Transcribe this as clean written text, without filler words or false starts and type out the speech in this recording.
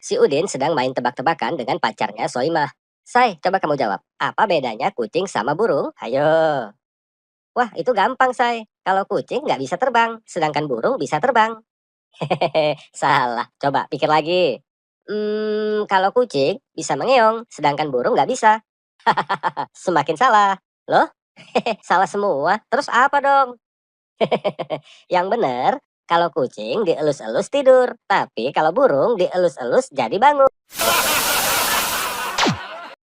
Si Udin sedang main tebak-tebakan dengan pacarnya Soimah. Say, coba kamu jawab. Apa bedanya kucing sama burung? Ayo. Wah, itu gampang, Say. Kalau kucing nggak bisa terbang, sedangkan burung bisa terbang. Hehehe, salah. Coba pikir lagi. Kalau kucing bisa mengeong, sedangkan burung nggak bisa. Semakin salah. Loh, salah semua. Terus apa dong? Yang benar, kalau kucing dielus-elus tidur, tapi kalau burung dielus-elus jadi bangun.